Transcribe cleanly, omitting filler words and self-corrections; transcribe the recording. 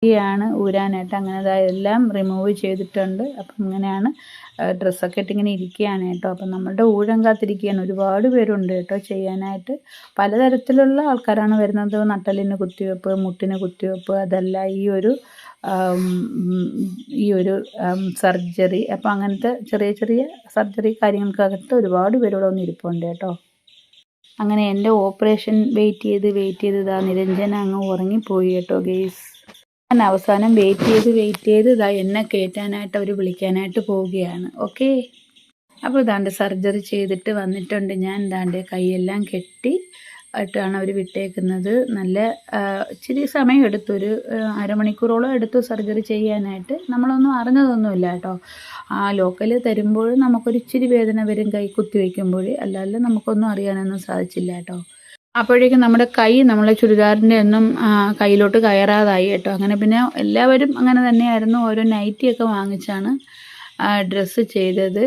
ാണ് ഊരാനായിട്ട്. അങ്ങനെ എല്ലാം റിമൂവ് ചെയ്തിട്ടുണ്ട്. അപ്പം ഇങ്ങനെയാണ് ഡ്രസ്സൊക്കെ ഇട്ടിങ്ങനെ ഇരിക്കുകയാണ് കേട്ടോ. അപ്പം നമ്മളുടെ ഊഴം കാത്തിരിക്കുകയാണ്. ഒരുപാട് പേരുണ്ട് കേട്ടോ ചെയ്യാനായിട്ട്. പലതരത്തിലുള്ള ആൾക്കാരാണ് വരുന്നത്. നട്ടലിന് കുത്തിവെപ്പ്, മുട്ടിന് കുത്തിവെപ്പ്, അതല്ല ഈ ഒരു സർജറി. അപ്പം അങ്ങനത്തെ ചെറിയ ചെറിയ സർജറി കാര്യങ്ങൾക്കകത്ത് ഒരുപാട് പേരോട് വന്ന് ഇരിപ്പുണ്ട് കേട്ടോ. അങ്ങനെ എൻ്റെ ഓപ്പറേഷൻ വെയിറ്റ് ചെയ്ത് ഇതാ നിരഞ്ജന അങ്ങ് ഉറങ്ങിപ്പോയി കേട്ടോ ഗെയ്സ്. ഞാൻ അവസാനം വെയിറ്റ് ചെയ്ത് ഇതാ എന്നെ കയറ്റാനായിട്ട് അവർ വിളിക്കാനായിട്ട് പോവുകയാണ്. ഓക്കെ, അപ്പോൾ ഇതാണ്ട് സർജറി ചെയ്തിട്ട് വന്നിട്ടുണ്ട് ഞാൻ. ഇതാണ്ട് കൈയെല്ലാം കെട്ടി ആയിട്ടാണ് അവർ വിട്ടേക്കുന്നത്. നല്ല ഇച്ചിരി സമയം എടുത്തു, ഒരു അരമണിക്കൂറോളം എടുത്തു സർജറി ചെയ്യാനായിട്ട്. നമ്മളൊന്നും അറിഞ്ഞതൊന്നുമില്ല കേട്ടോ. ആ ലോക്കൽ തരുമ്പോൾ നമുക്കൊരു ഇച്ചിരി വേദന വരും കൈ കുത്തി വയ്ക്കുമ്പോൾ, അല്ലാതെ നമുക്കൊന്നും അറിയാനൊന്നും സാധിച്ചില്ല കേട്ടോ. അപ്പോഴേക്കും നമ്മുടെ കൈ നമ്മളെ ചുരിദാറിൻ്റെ ഒന്നും കയ്യിലോട്ട് കയറാതായി കേട്ടോ. അങ്ങനെ പിന്നെ എല്ലാവരും അങ്ങനെ തന്നെയായിരുന്നു. ഓരോ നൈറ്റിയൊക്കെ വാങ്ങിച്ചാണ് ഡ്രസ്സ് ചെയ്തത്.